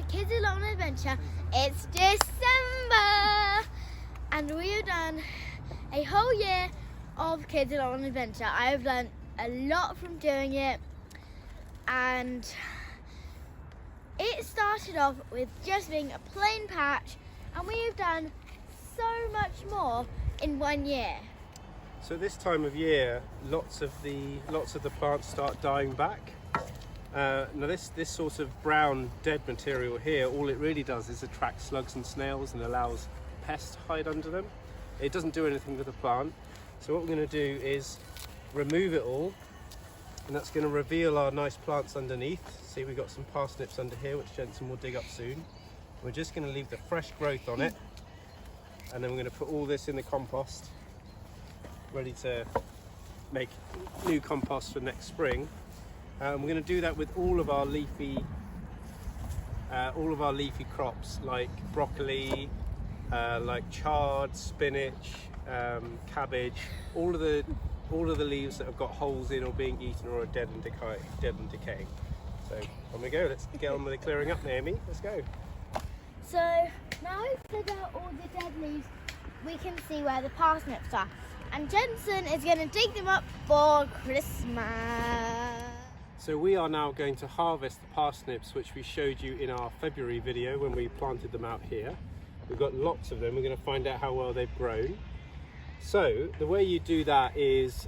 Kids Allotment Adventure. It's December and we have done a whole year of Kids Allotment Adventure. I have learned a lot from doing it, and it started off with just being a plain patch, and we have done so much more in 1 year. So this time of year, lots of the plants start dying back. Now this sort of brown dead material here, all it really does is attract slugs and snails and allows pests to hide under them. It doesn't do anything with the plant. So what we're going to do is remove it all, and that's going to reveal our nice plants underneath. See, we've got some parsnips under here which Jensen will dig up soon. We're just going to leave the fresh growth on it, and then we're going to put all this in the compost, ready to make new compost for next spring. We're going to do that with all of our leafy crops, like broccoli, like chard, spinach, cabbage, all of the leaves that have got holes in or being eaten or are dead and decaying. So on we go. Let's get on with the clearing up, Naomi. Let's go. So now we've cleared out all the dead leaves, we can see where the parsnips are, and Jensen is going to dig them up for Christmas. So we are now going to harvest the parsnips, which we showed you in our February video when we planted them out here. We've got lots of them. We're going to find out how well they've grown. So the way you do that is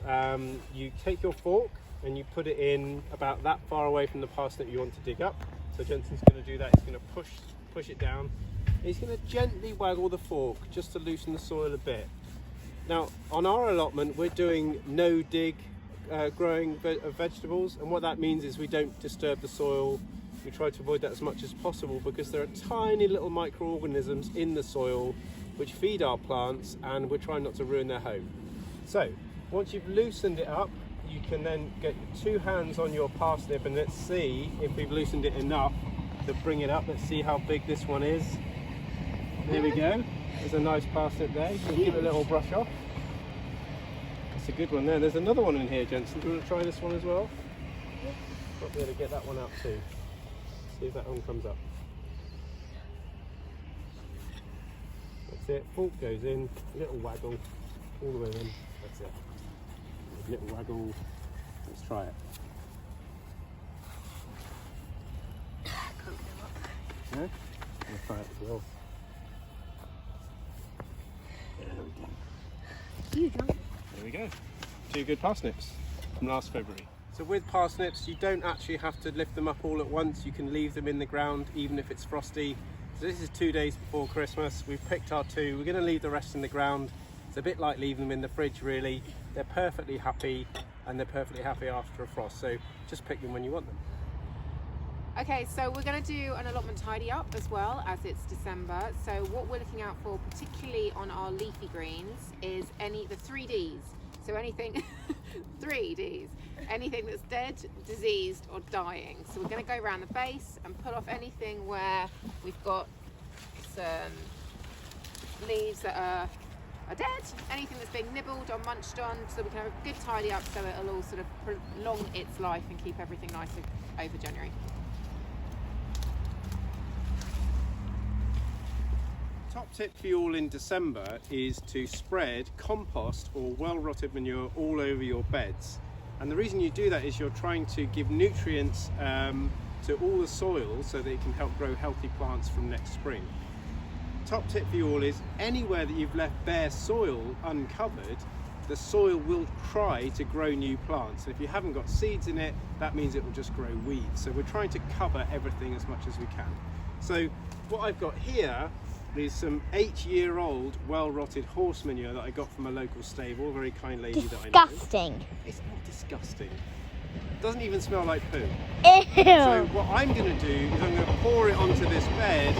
you take your fork and you put it in about that far away from the parsnip you want to dig up. So Jensen's going to do that. He's going to push it down. He's going to gently waggle the fork just to loosen the soil a bit. Now on our allotment we're doing no dig growing of vegetables, and what that means is we don't disturb the soil. We try to avoid that as much as possible because there are tiny little microorganisms in the soil which feed our plants, and we're trying not to ruin their home. So once you've loosened it up, you can then get 2 hands on your parsnip, and let's see if we've loosened it enough to bring it up. Let's see how big this one is. There we go. There's a nice parsnip there. You can give it a little brush off. That's a good one there. There's another one in here, Jensen. Do you want to try this one as well? Might be able to get that one out too. See if that one comes up. That's it. Fork goes in, little waggle, all the way in. That's it. Little waggle. Let's try it. No? I'll try it as well. There we go. 2 good parsnips from last February. So with parsnips, you don't actually have to lift them up all at once. You can leave them in the ground even if it's frosty. So this is 2 days before Christmas. We've picked our 2. We're going to leave the rest in the ground. It's a bit like leaving them in the fridge, really. They're perfectly happy, and they're perfectly happy after a frost. So just pick them when you want them. Okay, so we're going to do an allotment tidy up as well, as it's December. So what we're looking out for, particularly on our leafy greens, is the 3 Ds. So anything, 3 Ds, anything that's dead, diseased or dying. So we're going to go around the base and pull off anything where we've got some leaves that are dead, anything that's being nibbled or munched on, so we can have a good tidy up so it'll all sort of prolong its life and keep everything nice over January. Top tip for you all in December is to spread compost or well-rotted manure all over your beds. And the reason you do that is you're trying to give nutrients to all the soil so that it can help grow healthy plants from next spring. Top tip for you all is anywhere that you've left bare soil uncovered, the soil will try to grow new plants. And if you haven't got seeds in it, that means it will just grow weeds. So we're trying to cover everything as much as we can. So what I've got here is some 8-year-old well-rotted horse manure that I got from a local stable, a very kind lady that I know. Disgusting. It's not disgusting. It doesn't even smell like poo. Ew. So what I'm going to do is I'm going to pour it onto this bed,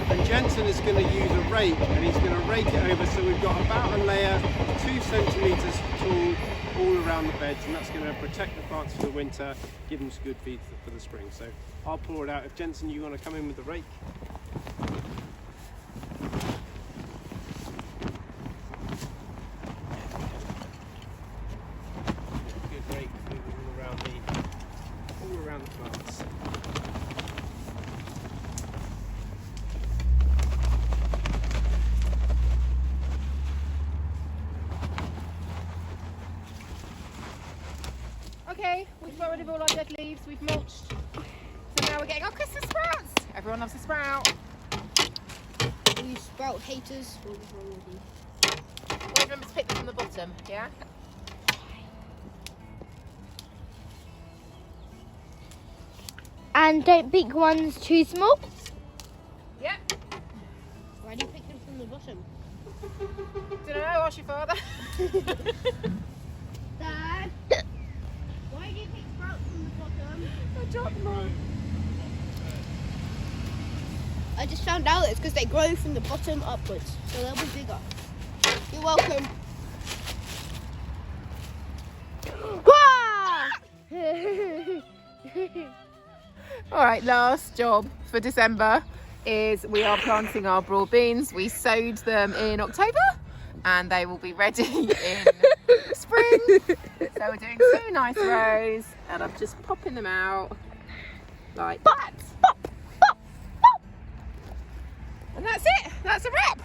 and Jensen is going to use a rake, and he's going to rake it over so we've got about a layer 2 centimetres tall all around the beds, and that's going to protect the plants for the winter, give them some good feed for the spring. So I'll pour it out. If Jensen, you want to come in with the rake. Good rake moving all around the plants. Okay, we've got rid of all our dead leaves, we've mulched. So now we're getting our Christmas sprouts. Everyone loves a sprout. You sprout haters. Always remember to pick them from the bottom, yeah? And don't pick ones too small. Yep. Why do you pick them from the bottom? Don't know, ask your father. Dad, why do you pick sprouts from the bottom? I dropped them all. I just found out it's because they grow from the bottom upwards, so they'll be bigger. You're welcome. All right, last job for December is we are planting our broad beans. We sowed them in October and they will be ready in spring. So we're doing 2 nice rows and I'm just popping them out like that. And that's it, that's a wrap.